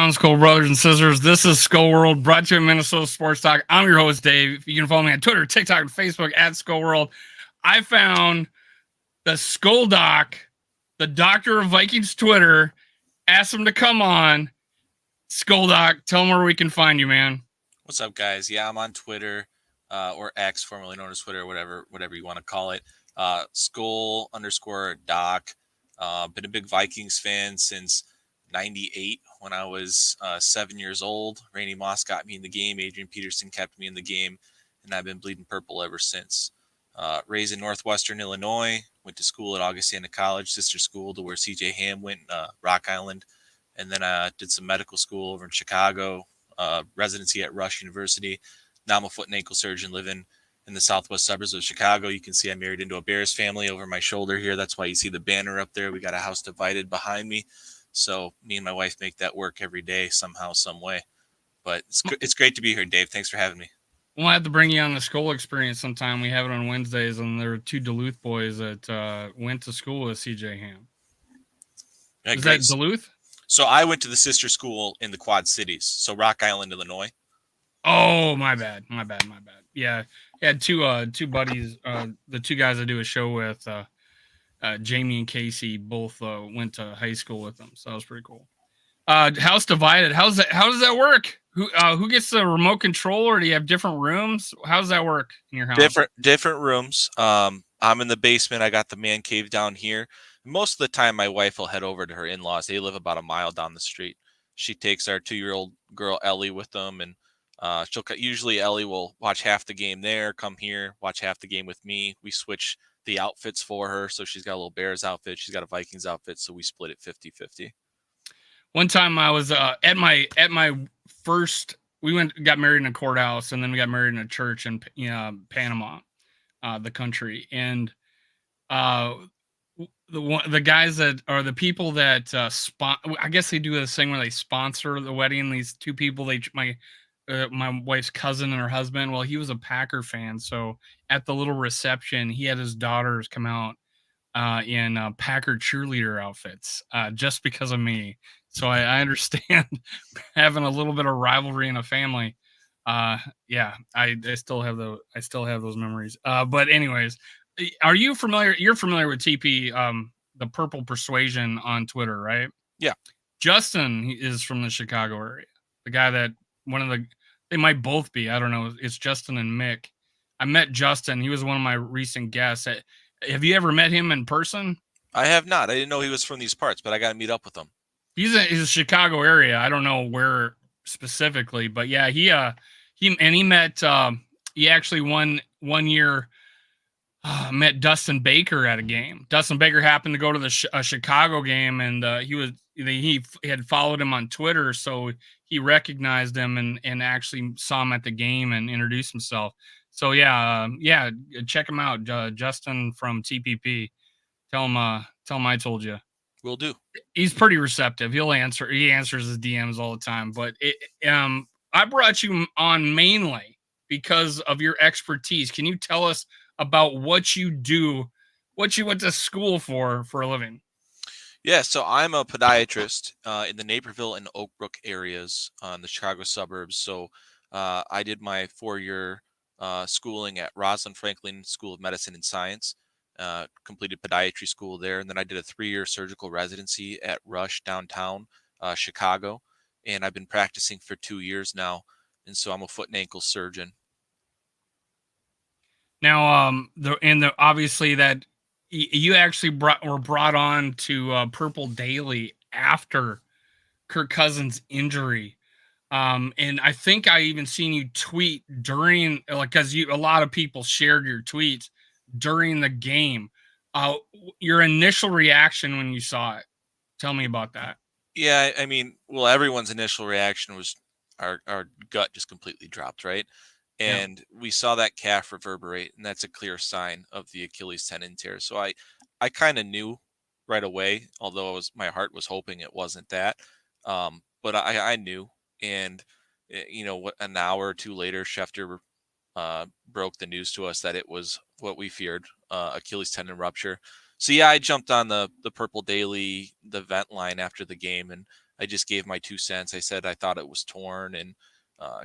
down, SKOL brothers and sisters. This is SKOL World, brought to you in Minnesota Sports Talk. I'm your host, Dave. You can follow me on Twitter, TikTok, and Facebook at SKOL World. I found the SKOL Doc, the doctor of Vikings Twitter, asked him to come on. SKOL Doc, tell him where we can find you, man. What's up, guys? Yeah, I'm on Twitter, or X, formerly known as Twitter, whatever you want to call it. SKOL_Doc. Been a big Vikings fan since '98 when I was 7 years old. Randy Moss got me in the game. Adrian Peterson kept me in the game, and I've been bleeding purple ever since. Raised in Northwestern Illinois, went to school at Augustana College, sister school to where C.J. Ham went, Rock Island, and then did some medical school over in Chicago. Residency at Rush University. Now I'm a foot and ankle surgeon living in the southwest suburbs of Chicago. You can see I'm married into a Bears family over my shoulder here. That's why you see the banner up there. We got a house divided behind me. So me and my wife make that work every day somehow, some way. But it's great to be here, Dave. Thanks for having me. We'll have to bring you on the SKOL experience sometime. We have it on Wednesdays, and there are two Duluth boys that went to school with CJ Ham. Yeah, is that Duluth? So I went to the sister school in the Quad Cities, so Rock Island, Illinois. Oh, my bad. Yeah, I had two buddies, the two guys I do a show with, Jamie and Casey, both went to high school with them, so that was pretty cool. House divided. How does that work? Who gets the remote control, or do you have different rooms? How does that work in your house? Different rooms. I'm in the basement. I got the man cave down here. Most of the time, my wife will head over to her in-laws. They live about a mile down the street. She takes our 2-year-old girl Ellie with them, and usually Ellie will watch half the game there, come here, watch half the game with me. We switch the outfits for her, so she's got a little Bears outfit, she's got a Vikings outfit, so we split it 50-50. One time I was at my first. We got married in a courthouse, and then we got married in a church in Panama, the country, and the guys that are the people that I guess they do this thing where they sponsor the wedding. These two people, my wife's cousin and her husband. Well, he was a Packer fan, so at the little reception, he had his daughters come out in Packer cheerleader outfits just because of me. So I understand having a little bit of rivalry in a family. Yeah, I still have those memories. But anyways, are you familiar? You're familiar with TP, the Purple Persuasion on Twitter, right? Yeah. Justin is from the Chicago area. The guy that they might both be. I don't know. It's Justin and Mick. I met Justin. He was one of my recent guests. Have you ever met him in person? I have not. I didn't know he was from these parts, but I got to meet up with him. He's a Chicago area. I don't know where specifically, but yeah, he met. He actually one year met Dustin Baker at a game. Dustin Baker happened to go to the Chicago game, and he had followed him on Twitter, so he recognized him and actually saw him at the game and introduced himself. So yeah, check him out, Justin from TPP. Tell him I told you. Will do. He's pretty receptive. He answers his DMs all the time. But I brought you on mainly because of your expertise. Can you tell us about what you do, what you went to school for a living? Yeah, so I'm a podiatrist in the Naperville and Oak Brook areas in the Chicago suburbs. So I did my 4-year schooling at Rosalind Franklin School of Medicine and Science. Completed podiatry school there, and then I did a 3-year surgical residency at Rush downtown Chicago, and I've been practicing for 2 years now, and so I'm a foot and ankle surgeon. Now, obviously that you actually were brought on to Purple Daily after Kirk Cousins' injury. And I think I even seen you tweet during, because a lot of people shared your tweets during the game. Your initial reaction when you saw it, tell me about that. Yeah, I mean, well, everyone's initial reaction was our gut just completely dropped, right? And we saw that calf reverberate, and that's a clear sign of the Achilles tendon tear. So I kind of knew right away, although my heart was hoping it wasn't that. But I knew, and an hour or two later, Schefter broke the news to us that it was what we feared, Achilles tendon rupture. So yeah, I jumped on the Purple Daily, the vent line after the game, and I just gave my 2 cents. I said I thought it was torn, and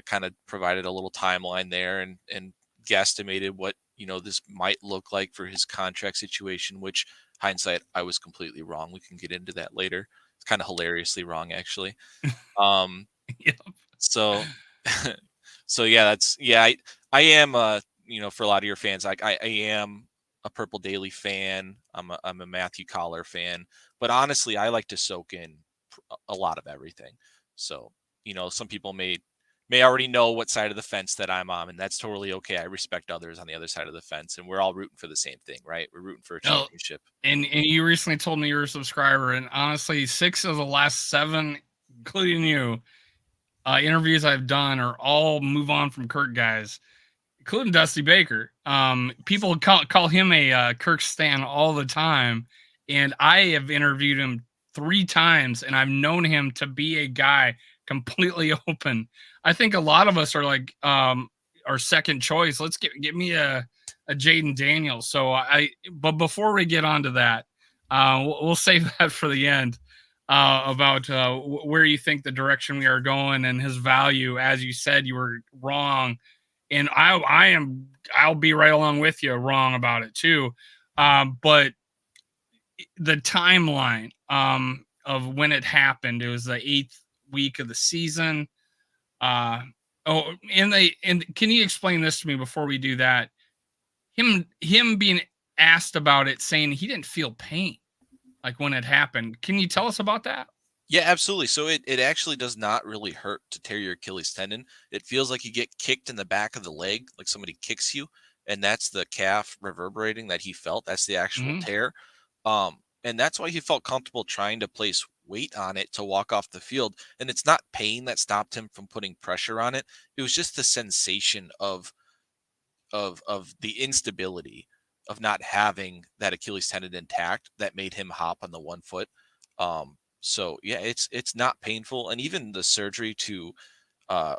kind of provided a little timeline there, and guesstimated what this might look like for his contract situation. Which, hindsight, I was completely wrong. We can get into that later. It's kind of hilariously wrong, actually. Um, Yep. so, so yeah, I am for a lot of your fans, like I am a Purple Daily fan. I'm a Matthew Collar fan, but honestly, I like to soak in a lot of everything. So some people may already know what side of the fence that I'm on, and that's totally okay. I respect others on the other side of the fence, and we're all rooting for the same thing, right? We're rooting for a No, championship. and you recently told me you're a subscriber, and honestly, 6 of the last 7, including you, interviews I've done are all move on from Kirk guys, including Dusty Baker. People call him a Kirk stan all the time, and I have interviewed him 3 times, and I've known him to be a guy completely open. I think a lot of us are like our second choice. Let's get me a Jaden Daniels. But before we get on to that, we'll save that for the end. About where you think the direction we are going and his value. As you said, you were wrong, and I'll be right along with you wrong about it too. But the timeline of when it happened, it was the 8th week of the season. Uh, and can you explain this to me before we do that? Him being asked about it, saying he didn't feel pain like when it happened. Can you tell us about that? Yeah, absolutely. So it actually does not really hurt to tear your Achilles tendon. It feels like you get kicked in the back of the leg, like somebody kicks you, and that's the calf reverberating that he felt. That's the actual Hmm. tear. And that's why he felt comfortable trying to place weight on it to walk off the field. And it's not pain that stopped him from putting pressure on it. It was just the sensation of the instability of not having that Achilles tendon intact that made him hop on the one foot. So yeah, it's not painful, and even the surgery to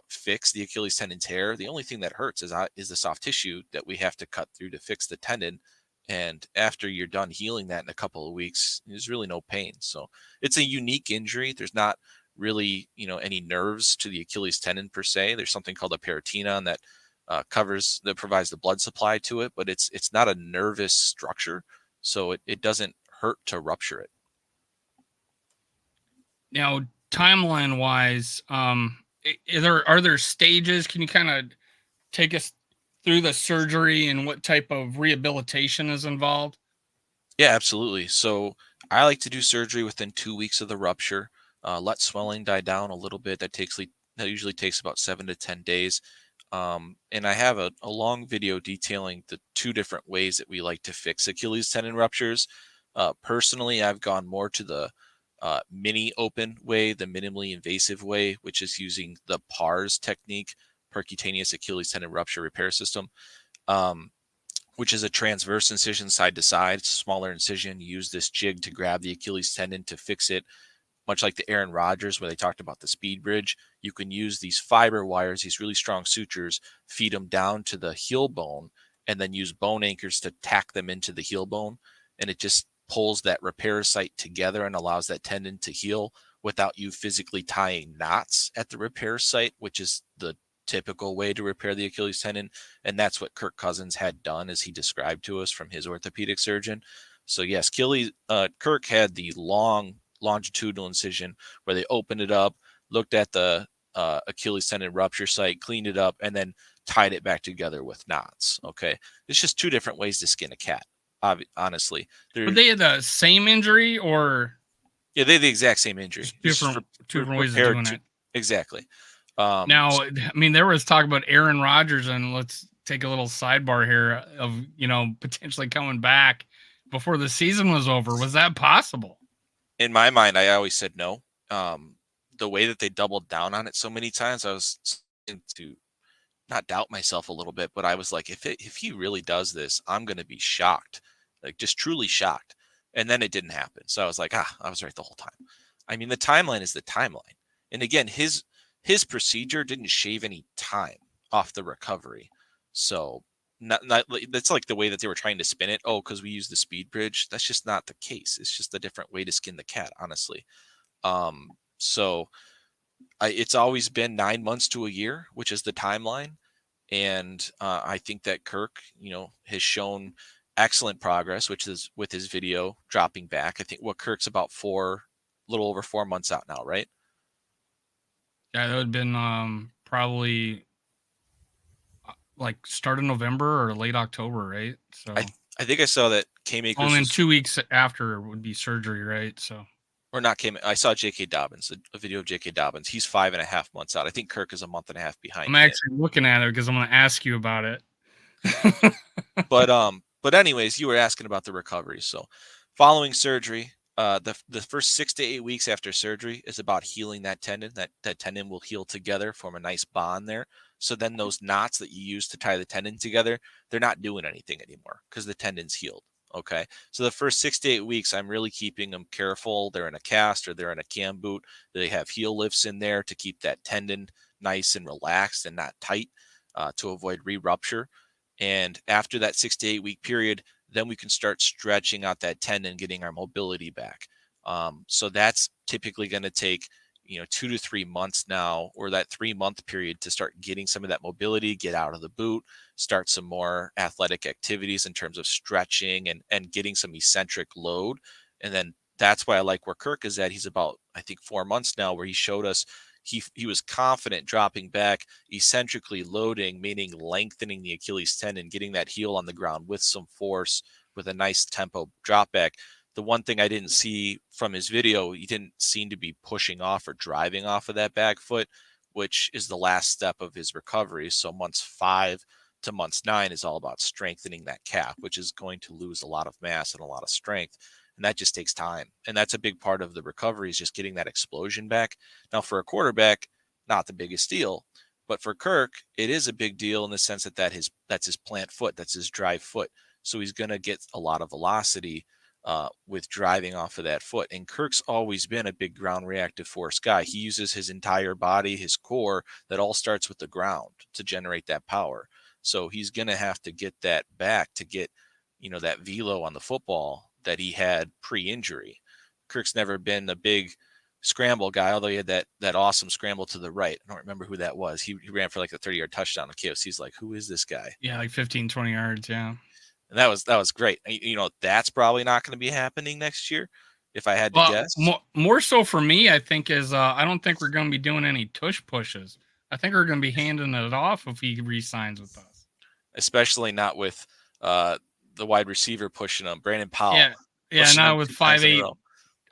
fix the Achilles tendon tear, the only thing that hurts is the soft tissue that we have to cut through to fix the tendon. And after you're done healing that in a couple of weeks, there's really no pain. So it's a unique injury. There's not really any nerves to the Achilles tendon per se. There's something called a peritoneum that provides the blood supply to it, but it's not a nervous structure, so it doesn't hurt to rupture it. Now, timeline wise, are there stages? Can you kind of take us through the surgery and what type of rehabilitation is involved? Yeah, absolutely. So I like to do surgery within 2 weeks of the rupture. Let swelling die down a little bit. That usually takes about 7 to 10 days. And I have a long video detailing the two different ways that we like to fix Achilles tendon ruptures. Personally, I've gone more to the mini open way, the minimally invasive way, which is using the PARS technique, percutaneous Achilles tendon rupture repair system. Um, which is a transverse incision side to side. It's a smaller incision. You use this jig to grab the Achilles tendon to fix it, much like the Aaron Rodgers, where they talked about the speed bridge. You can use these fiber wires, these really strong sutures, feed them down to the heel bone, and then use bone anchors to tack them into the heel bone. And it just pulls that repair site together and allows that tendon to heal without you physically tying knots at the repair site, which is the typical way to repair the Achilles tendon. And that's what Kirk Cousins had done, as he described to us from his orthopedic surgeon. So yes, Kirk had the long longitudinal incision where they opened it up, looked at the Achilles tendon rupture site, cleaned it up, and then tied it back together with knots. Okay, it's just two different ways to skin a cat. Honestly, But they're they had the same injury, or yeah, they have the exact same injury. just It's just two different ways of repaired doing to it? exactly. Now, I mean, there was talk about Aaron Rodgers, and let's take a little sidebar here of potentially coming back before the season was over. Was that possible? In my mind, I always said no. The way that they doubled down on it so many times, I was starting to not doubt myself a little bit, but I was like, if he really does this, I'm going to be shocked, like just truly shocked. And then it didn't happen. So I was like, I was right the whole time. I mean, the timeline is the timeline. And again, his procedure didn't shave any time off the recovery. So that's like the way that they were trying to spin it. Oh, because we use the speed bridge. That's just not the case. It's just a different way to skin the cat, honestly. Um, So it's always been 9 months to a year, which is the timeline. And I think that Kirk, has shown excellent progress, which is with his video dropping back. I think Kirk's about little over 4 months out now, right? Yeah, that would have been probably like start of November or late October, right? I So, th- I think I saw that oh, and K-Makers then was, 2 weeks after would be surgery, right? So, or not K. I saw J.K. Dobbins, a video of J.K. Dobbins. He's 5.5 months out. I think Kirk is a month and a half I'm behind him. actually looking at it because I'm going to ask you about it. But anyways, you were asking about the recovery. So, following surgery, the first 6 to 8 weeks after surgery is about healing that tendon. That tendon will heal together, form a nice bond there. So then those knots that you use to tie the tendon together, they're not doing anything anymore because the tendon's healed. Okay. So the first 6 to 8 weeks, I'm really keeping them careful. They're in a cast or they're in a cam boot. They have heel lifts in there to keep that tendon nice and relaxed and not tight, to avoid re-rupture. And after that 6 to 8 week period, then we can start stretching out that tendon, getting our mobility back. So that's typically going to take, 2 to 3 months now, or that 3 month period, to start getting some of that mobility, get out of the boot, start some more athletic activities in terms of stretching and getting some eccentric load. And then that's why I like where Kirk is at. He's about, I think, 4 months now, where he showed us he was confident dropping back, eccentrically loading, meaning lengthening the Achilles tendon, getting that heel on the ground with some force, with a nice tempo drop back. The one thing I didn't see from his video, he didn't seem to be pushing off or driving off of that back foot, which is the last step of his recovery. So months 5 to months 9 is all about strengthening that calf, which is going to lose a lot of mass and a lot of strength. And that just takes time. And that's a big part of the recovery, is just getting that explosion back. Now, for a quarterback, not the biggest deal, but for Kirk, it is a big deal in the sense that's his plant foot, that's his drive foot. So he's going to get a lot of velocity with driving off of that foot. And Kirk's always been a big ground reactive force guy. He uses his entire body, his core, that all starts with the ground to generate that power. So he's going to have to get that back to get, that velo on the football that he had pre-injury. Kirk's never been a big scramble guy, although he had that awesome scramble to the right. I don't remember who that was. He ran for like a 30-yard touchdown. KOC's like, who is this guy? Yeah, like 15, 20 yards. Yeah. And that was great. That's probably not going to be happening next year, if I had to Well, guess. more so for me, I think is I don't think we're going to be doing any tush pushes. I think we're going to be handing it off if he re-signs with us. Especially not with uh, the wide receiver pushing him, Brandon Powell, Yeah, yeah. pushing Now him with 2 times in a 5'8", row.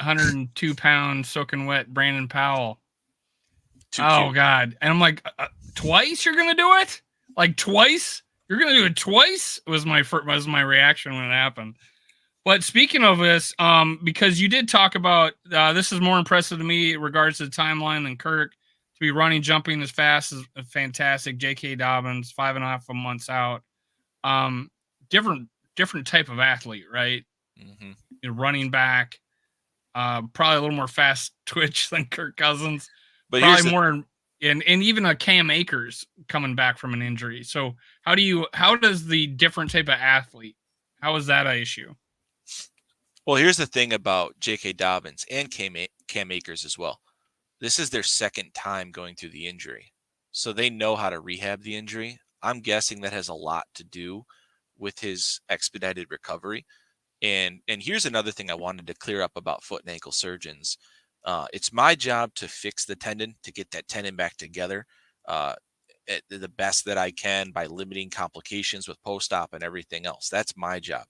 102-pound soaking wet Brandon Powell. Too Oh cute. God! And I'm like, twice you're gonna do it? Like twice? You're gonna do it twice? Was my reaction when it happened. But speaking of this, because you did talk about this is more impressive to me in regards to the timeline than Kirk to be running, jumping as fast as fantastic. J.K. Dobbins, 5.5 months out. Um, different type of athlete, right? Hmm. Running back, probably a little more fast twitch than Kirk Cousins. But here's Probably the more, and even a Cam Akers coming back from an injury. So how does the different type of athlete? How is that a issue? here's the thing about J.K. Dobbins and Cam Akers as well. This is their second time going through the injury, so they know how to rehab the injury. I'm guessing that has a lot to do with his expedited recovery. And here's another thing I wanted to clear up about foot and ankle surgeons. It's my job to fix the tendon, to get that tendon back together uh, at the best that I can by limiting complications with post-op and everything else. That's my job.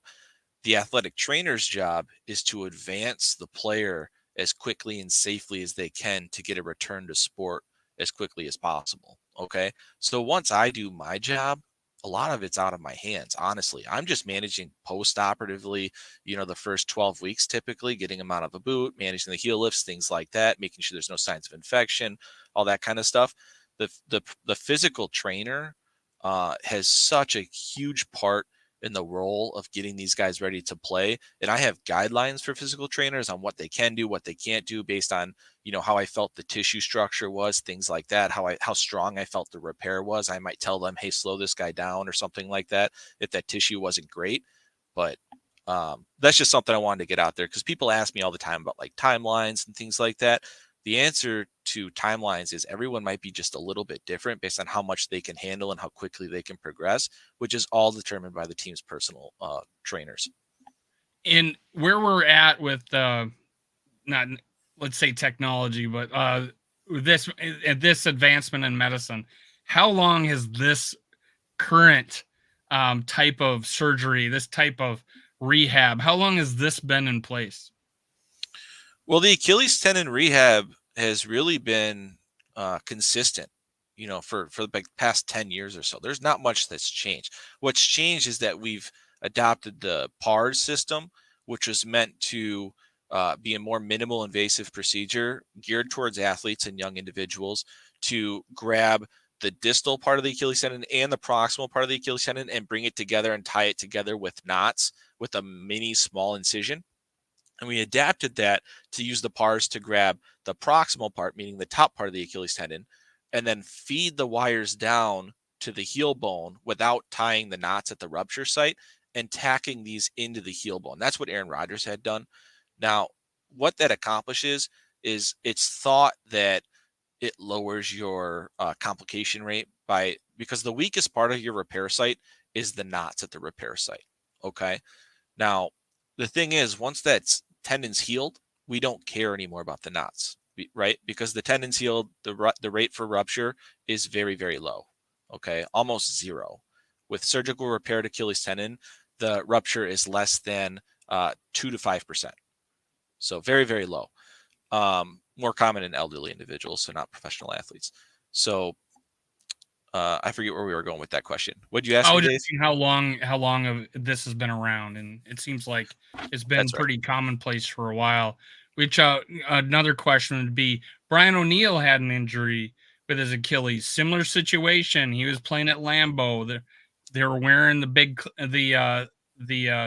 The athletic trainer's job is to advance the player as quickly and safely as they can to get a return to sport as quickly as possible. Okay. So once I do my job, a lot of it's out of my hands, honestly. I'm just managing post operatively, the first 12 weeks, typically getting them out of a boot, managing the heel lifts, things like that, making sure there's no signs of infection, all that kind of stuff. The physical trainer has such a huge part in the role of getting these guys ready to play. And I have guidelines for physical trainers on what they can do, what they can't do based on, how I felt the tissue structure was, things like that, how strong I felt the repair was. I might tell them, hey, slow this guy down or something like that if that tissue wasn't great. But that's just something I wanted to get out there, because people ask me all the time about like timelines and things like that. The answer to timelines is everyone might be just a little bit different based on how much they can handle and how quickly they can progress, which is all determined by the team's personal trainers. In where we're at with not let's say technology, but this advancement in medicine, how long has this current type of surgery, this type of rehab, how long has this been in place? Well, the Achilles tendon rehab has really been consistent, for the past 10 years or so. There's not much that's changed. What's changed is that we've adopted the PARS system, which was meant to be a more minimal invasive procedure geared towards athletes and young individuals to grab the distal part of the Achilles tendon and the proximal part of the Achilles tendon and bring it together and tie it together with knots with a mini small incision. And we adapted that to use the pars to grab the proximal part, meaning the top part of the Achilles tendon, and then feed the wires down to the heel bone without tying the knots at the rupture site and tacking these into the heel bone. That's what Aaron Rodgers had done. Now, what that accomplishes is it's thought that it lowers your complication rate because the weakest part of your repair site is the knots at the repair site. Okay. Now, the thing is, once that tendon's healed, we don't care anymore about the knots, right? Because the tendon's healed, the rate for rupture is very, very low. Okay, almost zero. With surgical repaired Achilles tendon, the rupture is less than 2 to 5%. So very, very low. More common in elderly individuals, so not professional athletes. So I forget where we were going with that question. What'd you ask me, Oh, just Dave? how long of this has been around, and it seems like it's been That's right. pretty commonplace for a while. Which another question would be: Brian O'Neill had an injury with his Achilles, similar situation. He was playing at Lambeau. They were wearing the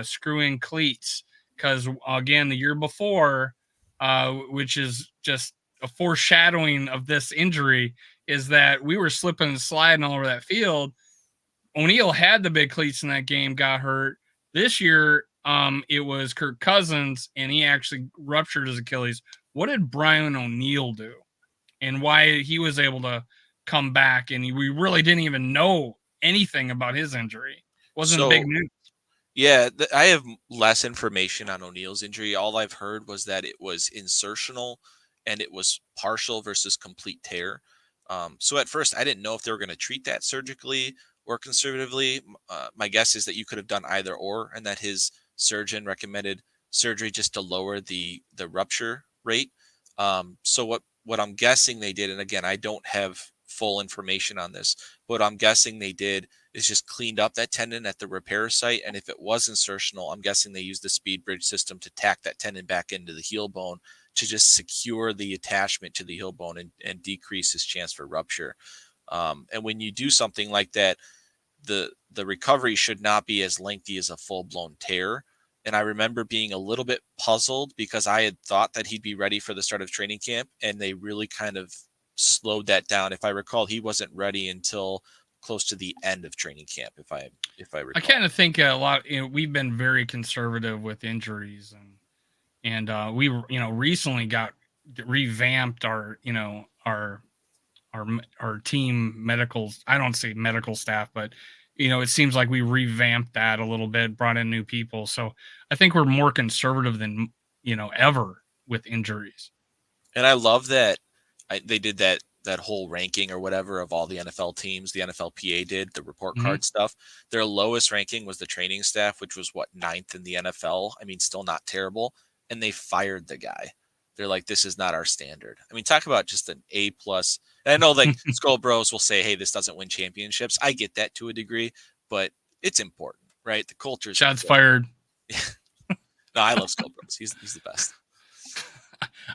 screw-in cleats because again the year before, which is just a foreshadowing of this injury, is that we were slipping and sliding all over that field. O'Neill had the big cleats in that game, got hurt. This year, it was Kirk Cousins, and he actually ruptured his Achilles. What did Brian O'Neill do, and why he was able to come back? And we really didn't even know anything about his injury. Wasn't big So news. yeah, I have less information on O'Neill's injury. All I've heard was that it was insertional and it was partial versus complete tear. So at first, I didn't know if they were going to treat that surgically or conservatively. My guess is that you could have done either or, and that his surgeon recommended surgery just to lower the rupture rate. So what I'm guessing they did, and again, I don't have full information on this, but I'm guessing they did is just cleaned up that tendon at the repair site. And if it was insertional, I'm guessing they used the speed bridge system to tack that tendon back into the heel bone to just secure the attachment to the heel bone and decrease his chance for rupture. And when you do something like that, the recovery should not be as lengthy as a full-blown tear. And I remember being a little bit puzzled because I had thought that he'd be ready for the start of training camp, and they really kind of slowed that down. If I recall, he wasn't ready until close to the end of training camp, if I recall. I kind of think a lot. We've been very conservative with injuries, and we recently got revamped our team medicals. I don't say medical staff, but it seems like we revamped that a little bit, brought in new people. So I think we're more conservative than ever with injuries. And I love that they did that whole ranking or whatever of all the NFL teams. The NFLPA did the report Mm-hmm. card stuff. Their lowest ranking was the training staff, which was ninth in the NFL. I mean, still not terrible. And they fired the guy. They're like, this is not our standard. I mean, talk about just an A plus. And I know like SKOL Bros will say, hey, this doesn't win championships. I get that to a degree, but it's important, right? The culture is Shots important. fired. No, I love SKOL Bros. He's the best.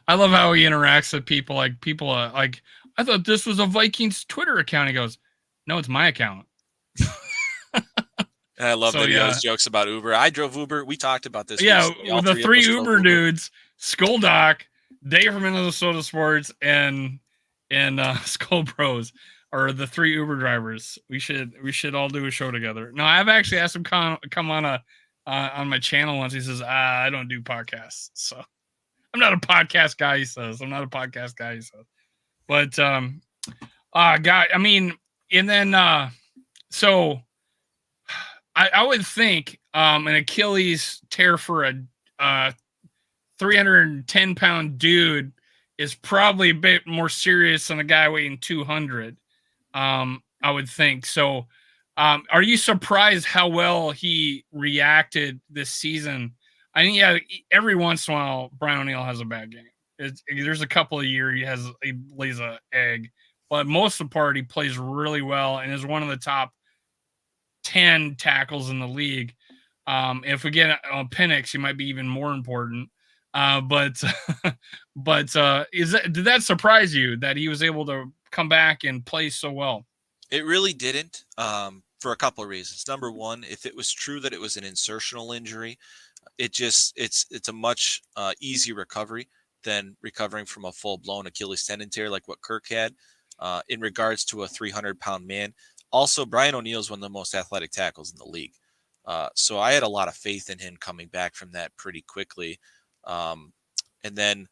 I love how he interacts with people. Like people, like I thought this was a Vikings Twitter account. He goes, "No, it's my account." And I love that he always jokes about Uber. I drove Uber. We talked about this. Yeah, recently. with the three Uber dudes, SKOL Doc, Dave from Minnesota Sports, and SKOL Bros are the three Uber drivers. We should all do a show together. No, I've actually asked him come on my channel once. He says, I don't do podcasts. So I'm not a podcast guy, he says. I'm not a podcast guy, he says. But guy, I mean, and then so I would think an Achilles tear for a uh 310-pound dude is probably a bit more serious than a guy weighing 200. I would think so. Are you surprised how well he reacted this season? I think yeah, every once in a while Brian O'Neill has a bad game. There's a couple of years he lays a egg, but most of the part he plays really well and is one of the top 10 tackles in the league. If we get Penix, he might be even more important. But did that surprise you that he was able to come back and play so well? It really didn't, for a couple of reasons. Number one, if it was true that it was an insertional injury, it's a much easy recovery than recovering from a full blown Achilles tendon tear like what Kirk had. In regards to a 300-pound man, also Brian O'Neill is one of the most athletic tackles in the league, so I had a lot of faith in him coming back from that pretty quickly. And then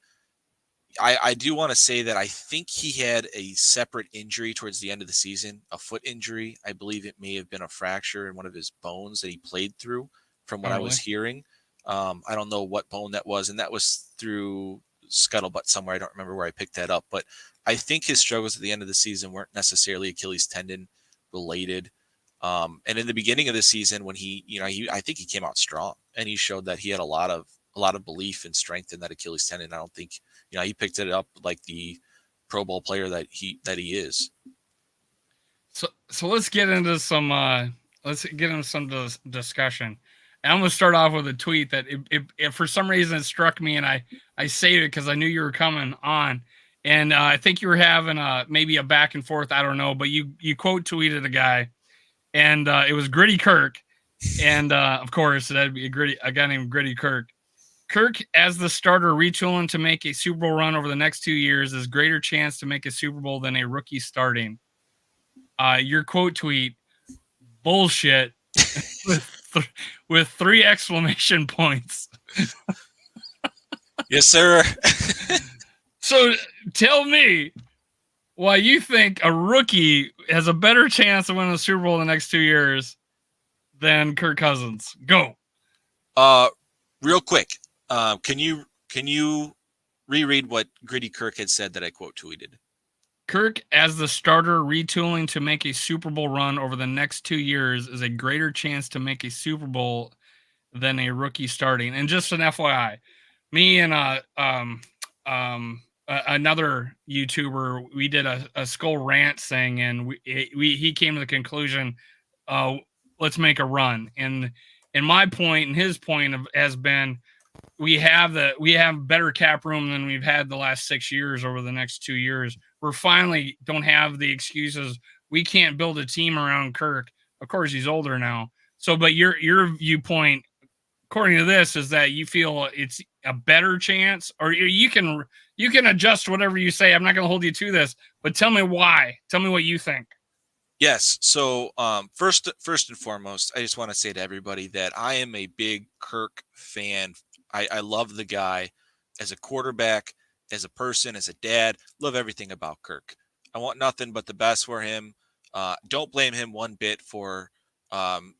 I do want to say that I think he had a separate injury towards the end of the season, a foot injury. I believe it may have been a fracture in one of his bones that he played through, from what Oh, I was really? hearing. I don't know what bone that was, and that was through scuttlebutt somewhere. I don't remember where I picked that up, but I think his struggles at the end of the season weren't necessarily Achilles tendon related. And in the beginning of the season, when I think he came out strong and he showed that he had a lot of belief and strength in that Achilles tendon. I don't think he picked it up like the Pro Bowl player that he is. So let's get into some discussion. And I'm gonna start off with a tweet that if for some reason it struck me and I saved it because I knew you were coming on, and I think you were having maybe a back and forth. I don't know, but you quote tweeted a guy, and it was Gritty Kirk, and of course that'd be a guy named Gritty Kirk. Kirk as the starter retooling to make a Super Bowl run over the next 2 years is greater chance to make a Super Bowl than a rookie starting. Your quote tweet, bullshit, with with 3 exclamation points. Yes, sir. So tell me why you think a rookie has a better chance of winning the Super Bowl in the next 2 years than Kirk Cousins. Go. Real quick, can you reread what Gritty Kirk had said that I quote tweeted? Kirk as the starter retooling to make a Super Bowl run over the next 2 years is a greater chance to make a Super Bowl than a rookie starting. And just an FYI, me and another YouTuber, we did a SKOL rant thing, and he came to the conclusion, uh, let's make a run. And my point and his point has been we have better cap room than we've had the last 6 years over the next 2 years. We're finally don't have the excuses. We can't build a team around Kirk. Of course, he's older now. So, but your viewpoint, according to this, is that you feel it's a better chance, or you can adjust whatever you say. I'm not going to hold you to this, but tell me why. Tell me what you think. Yes. So first and foremost, I just want to say to everybody that I am a big Kirk fan. I love the guy as a quarterback, as a person, as a dad. Love everything about Kirk. I want nothing but the best for him. Don't blame him one bit for, um,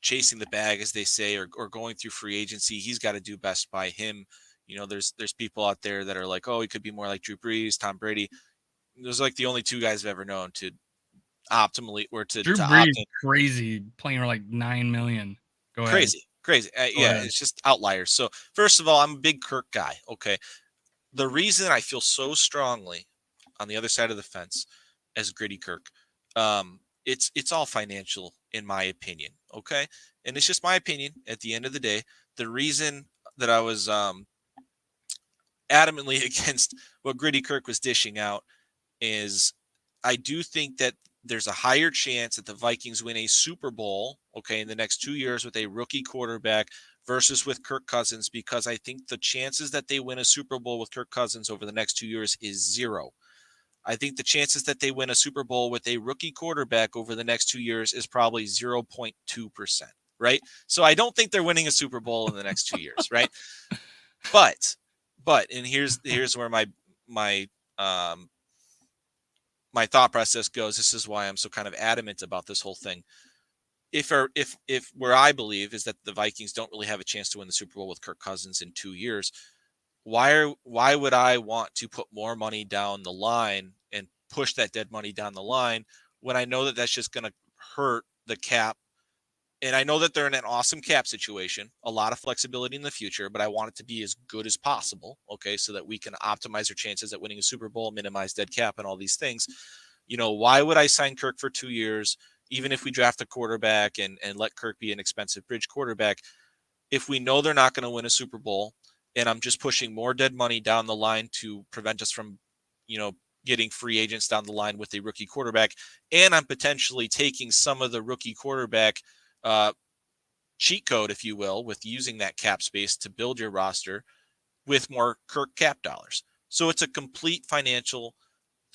chasing the bag, as they say, or going through free agency. He's got to do best by him. There's people out there that are like, oh, he could be more like Drew Brees, Tom Brady. Those are like the only two guys I've ever known to optimally or Drew to Brees, opt in. crazy, playing for like 9 million. Go ahead. Crazy. Go Yeah, ahead. it's just outliers. So first of all, I'm a big Kirk guy. Okay, the reason I feel so strongly on the other side of the fence as Gritty Kirk, it's all financial in my opinion. Okay, and it's just my opinion. At the end of the day, the reason that I was adamantly against what Gritty Kirk was dishing out is I do think that there's a higher chance that the Vikings win a Super Bowl, okay, in the next 2 years with a rookie quarterback versus with Kirk Cousins, because I think the chances that they win a Super Bowl with Kirk Cousins over the next 2 years is zero. I think the chances that they win a Super Bowl with a rookie quarterback over the next 2 years is probably 0.2%, right? So I don't think they're winning a Super Bowl in the next 2 years, right? But But and here's where my um my thought process goes. This is why I'm so kind of adamant about this whole thing. If where I believe is that the Vikings don't really have a chance to win the Super Bowl with Kirk Cousins in 2 years, why would I want to put more money down the line and push that dead money down the line when I know that that's just going to hurt the cap? And I know that they're in an awesome cap situation, a lot of flexibility in the future, but I want it to be as good as possible. Okay. So that we can optimize our chances at winning a Super Bowl, minimize dead cap, and all these things. Why would I sign Kirk for 2 years, even if we draft a quarterback and let Kirk be an expensive bridge quarterback, if we know they're not going to win a Super Bowl, and I'm just pushing more dead money down the line to prevent us from, getting free agents down the line with a rookie quarterback, and I'm potentially taking some of the rookie quarterback uh, cheat code, if you will, with using that cap space to build your roster with more Kirk cap dollars. So it's a complete financial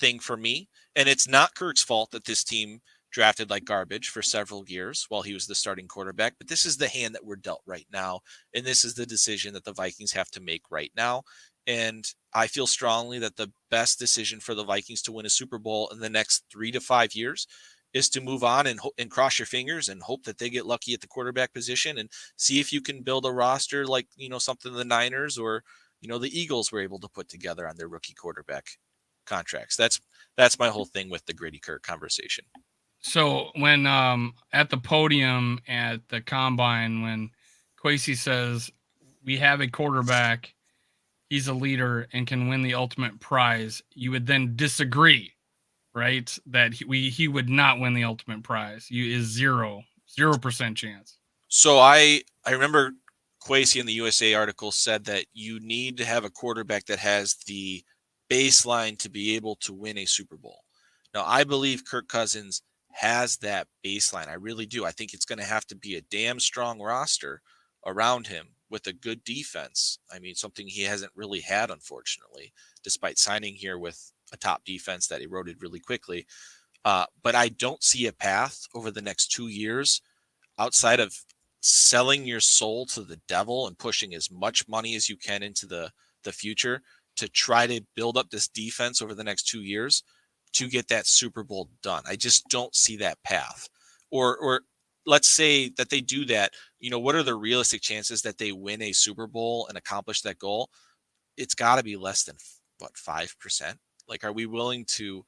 thing for me. And it's not Kirk's fault that this team drafted like garbage for several years while he was the starting quarterback. But this is the hand that we're dealt right now. And this is the decision that the Vikings have to make right now. And I feel strongly that the best decision for the Vikings to win a Super Bowl in the next 3 to 5 years is to move on and cross your fingers and hope that they get lucky at the quarterback position and see if you can build a roster like, something the Niners or, the Eagles were able to put together on their rookie quarterback contracts. That's my whole thing with the Grady Kirk conversation. So when at the podium at the combine, when Kwesi says we have a quarterback, he's a leader and can win the ultimate prize, you would then disagree, right? That he would not win the ultimate prize. You is 0% chance. So I remember Kwesi in the USA article said that you need to have a quarterback that has the baseline to be able to win a Super Bowl. Now, I believe Kirk Cousins has that baseline. I really do. I think it's going to have to be a damn strong roster around him with a good defense. I mean, something he hasn't really had, unfortunately, despite signing here with a top defense that eroded really quickly. But I don't see a path over the next 2 years outside of selling your soul to the devil and pushing as much money as you can into the future to try to build up this defense over the next 2 years to get that Super Bowl done. I just don't see that path. Or let's say that they do that. What are the realistic chances that they win a Super Bowl and accomplish that goal? It's got to be less than 5%. Like, are we willing to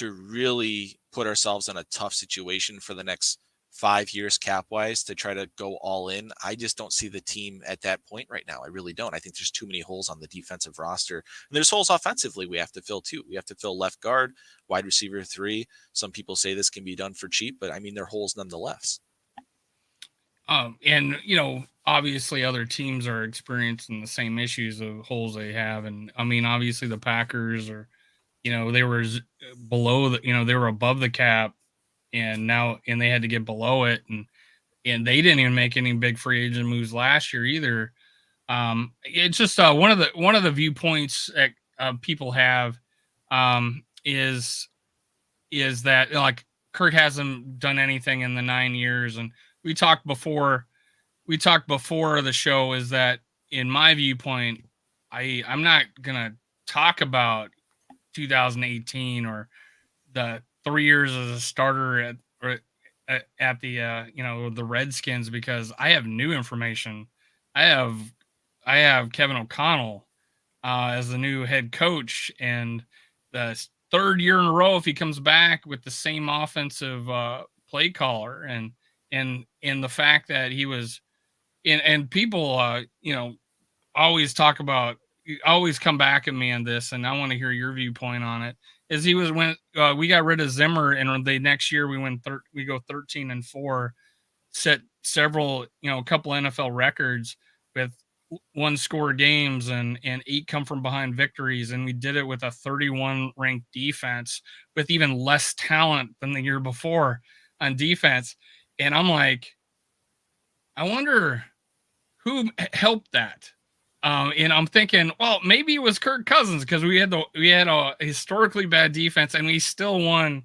really put ourselves in a tough situation for the next 5 years cap wise to try to go all in? I just don't see the team at that point right now. I really don't. I think there's too many holes on the defensive roster. And there's holes offensively we have to fill too. We have to fill left guard, wide receiver 3. Some people say this can be done for cheap, but I mean, they're holes nonetheless. And obviously other teams are experiencing the same issues of holes they have. And I mean, obviously the Packers are, they were below they were above the cap and they had to get below it. And they didn't even make any big free agent moves last year either. It's just one of the viewpoints that people have is that like Kirk hasn't done anything in the 9 years, and we talked before the show is that in my viewpoint, I'm not gonna talk about 2018 or the 3 years as a starter at the the Redskins because I have new information. I have Kevin O'Connell as the new head coach, and the third year in a row if he comes back with the same offensive play caller, and the fact that he was and people always talk about always come back at me on this, and I want to hear your viewpoint on it. Is he was when we got rid of Zimmer, and the next year we go 13-4, set several a couple NFL records with one score games and 8 come from behind victories, and we did it with a 31 ranked defense with even less talent than the year before on defense. And I'm like, I wonder who helped that. And I'm thinking, well, maybe it was Kirk Cousins because we had a historically bad defense and we still won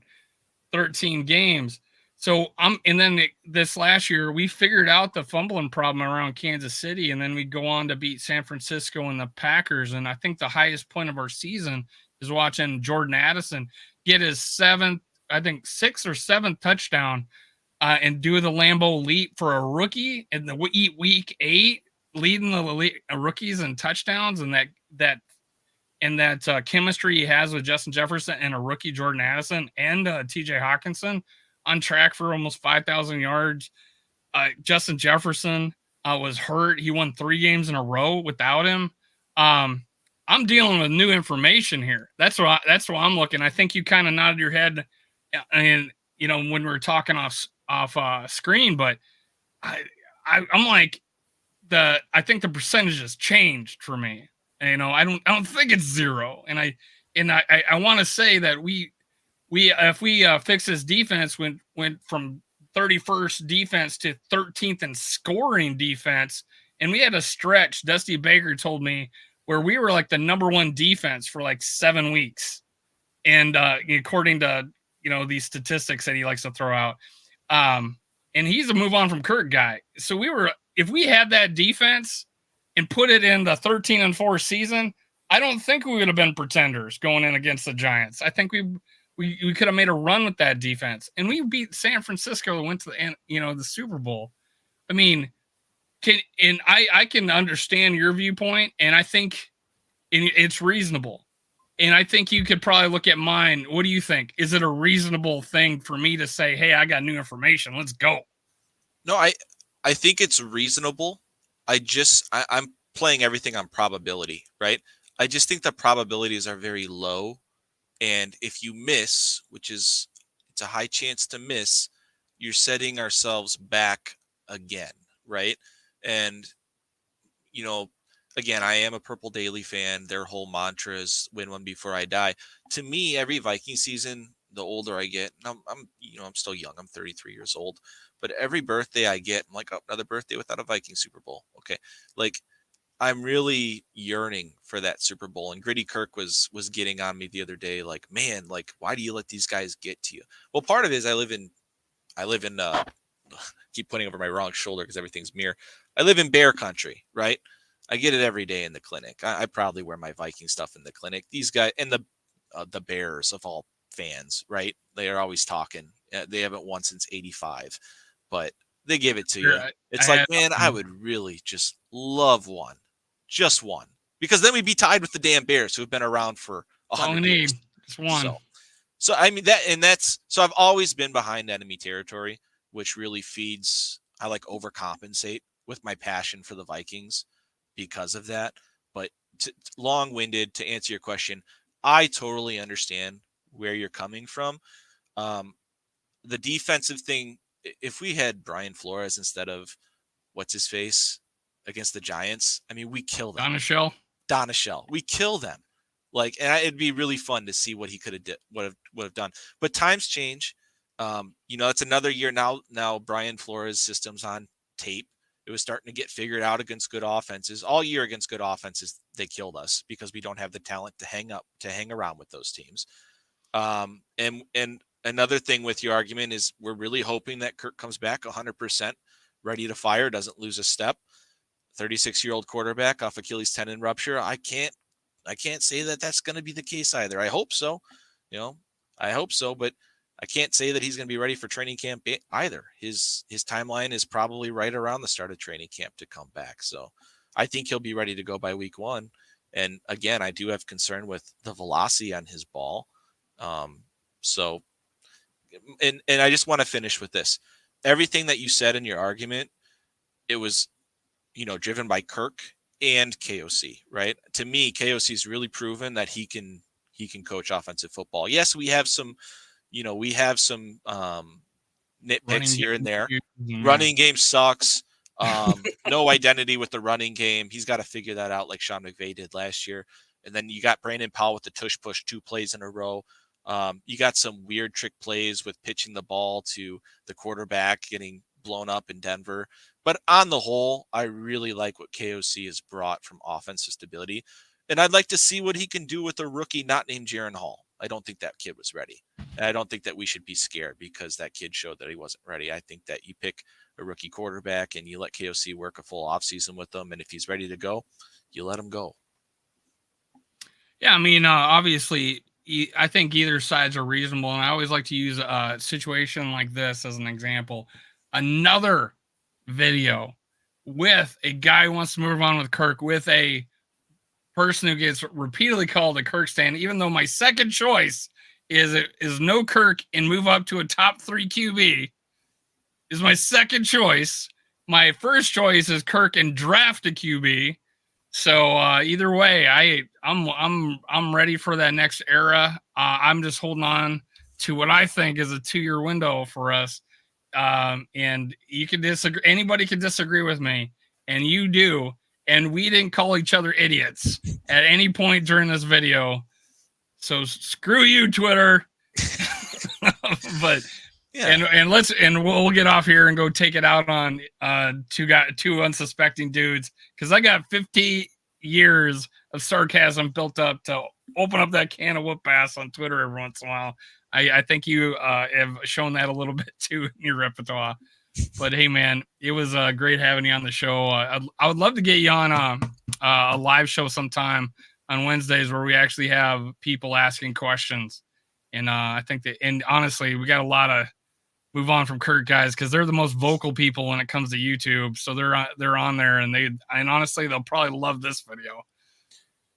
13 games. So and then this last year we figured out the fumbling problem around Kansas City, and then we go on to beat San Francisco and the Packers. And I think the highest point of our season is watching Jordan Addison get his seventh, I think sixth or seventh touchdown, and do the Lambeau leap for a rookie in the week 8, leading the rookies in touchdowns, and that chemistry he has with Justin Jefferson and a rookie Jordan Addison and TJ Hawkinson on track for almost 5,000 yards. Justin Jefferson was hurt. He won 3 games in a row without him. I'm dealing with new information here. That's why I'm looking. I think you kind of nodded your head, and when we were talking off screen, but I'm like I think the percentage has changed for me. And, I don't think it's 0. And I want to say that we if we fix this defense, went from 31st defense to 13th in scoring defense, and we had a stretch. Dusty Baker told me where we were like the number 1 defense for like 7 weeks, and according to these statistics that he likes to throw out, and he's a move on from Kirk guy. So if we had that defense and put it in the 13-4 season, I don't think we would have been pretenders going in against the Giants. I think we could have made a run with that defense, and we beat San Francisco and went to the Super Bowl. I mean, I can understand your viewpoint, and I think it's reasonable. And I think you could probably look at mine. What do you think? Is it a reasonable thing for me to say, hey, I got new information, let's go? No, I think it's reasonable. I'm playing everything on probability, right? I just think the probabilities are very low. And if you miss, it's a high chance to miss, you're setting ourselves back again, right? And, again, I am a Purple Daily fan. Their whole mantra is win one before I die. To me, every Viking season, the older I get, and I'm still young. I'm 33 years old, but every birthday I get, I'm like, oh, another birthday without a Viking Super Bowl. Okay. Like, I'm really yearning for that Super Bowl. And Gritty Kirk was getting on me the other day, like, man, like, why do you let these guys get to you? Well, part of it is I live in keep pointing over my wrong shoulder because everything's mirror. I live in bear country, right? I get it every day in the clinic. I probably wear my Viking stuff in the clinic. These guys and the Bears of all fans, right? They are always talking. They haven't won since '85, but they give it to you. It's like, man, I would really just love one, just one, because then we'd be tied with the damn Bears who have been around for 100 years. Just one. So I mean so I've always been behind enemy territory, which really feeds. I like overcompensate with my passion for the Vikings because of that. But long-winded to answer your question, I totally understand where you're coming from. The defensive thing, if we had Brian Flores instead of what's his face against the Giants, I mean, we kill them. Donashell. We kill them. Like, and it'd be really fun to see what he could have would have done. But times change. It's another year now. Now Brian Flores' system's on tape. It was starting to get figured out against good offenses. All year against good offenses, they killed us because we don't have the talent to hang around with those teams. And another thing with your argument is we're really hoping that Kirk comes back 100%, ready to fire, doesn't lose a step. 36-year-old quarterback off Achilles tendon rupture. I can't say that that's going to be the case either. I hope so. I hope so, but I can't say that he's going to be ready for training camp either. His timeline is probably right around the start of training camp to come back. So I think he'll be ready to go by week 1. And again, I do have concern with the velocity on his ball. And I just want to finish with this. Everything that you said in your argument, it was, driven by Kirk and KOC, right? To me, KOC's really proven that he can coach offensive football. Yes, we have some nitpicks here and there. Running game sucks. No identity with the running game. He's got to figure that out like Sean McVay did last year. And then you got Brandon Powell with the tush push 2 plays in a row. You got some weird trick plays with pitching the ball to the quarterback getting blown up in Denver. But on the whole, I really like what KOC has brought from offensive stability. And I'd like to see what he can do with a rookie not named Jaron Hall. I don't think that kid was ready. And I don't think that we should be scared because that kid showed that he wasn't ready. I think that you pick a rookie quarterback and you let KOC work a full offseason with him. And if he's ready to go, you let him go. Yeah, I mean, obviously, I think either sides are reasonable, and I always like to use a situation like this as an example. Another video with a guy who wants to move on with Kirk, with a person who gets repeatedly called a Kirk stan, even though my second choice is no Kirk and move up to a top 3 QB, is my second choice. My first choice is Kirk and draft a QB. So either way, I'm ready for that next era. I'm just holding on to what I think is a 2-year window for us. And you can disagree. Anybody can disagree with me, and you do. And we didn't call each other idiots at any point during this video. So screw you, Twitter. But yeah. And we'll get off here and go take it out on two unsuspecting dudes, because I got 50 years of sarcasm built up to open up that can of whoop ass on Twitter every once in a while. I think you have shown that a little bit too in your repertoire. But hey, man, it was great having you on the show. I would love to get you on a live show sometime on Wednesdays where we actually have people asking questions. And I think that, and honestly, we got a lot of move on from Kirk guys, because they're the most vocal people when it comes to YouTube. So they're on there, and honestly, they'll probably love this video.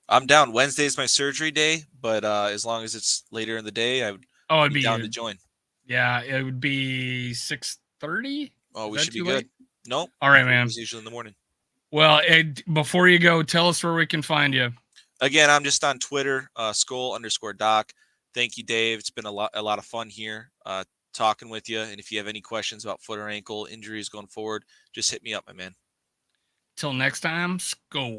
I'm down. Wednesday's my surgery day, but as long as it's later in the day, I would be down to join. Yeah, it would be 6:30. Oh, we should be good. Nope. All right, man. It's usually in the morning. Well, before you go, tell us where we can find you. Again, I'm just on Twitter, SKOL_Doc. Thank you, Dave. It's been a lot of fun here talking with you. And if you have any questions about foot or ankle injuries going forward, just hit me up, my man. Till next time, SKOL.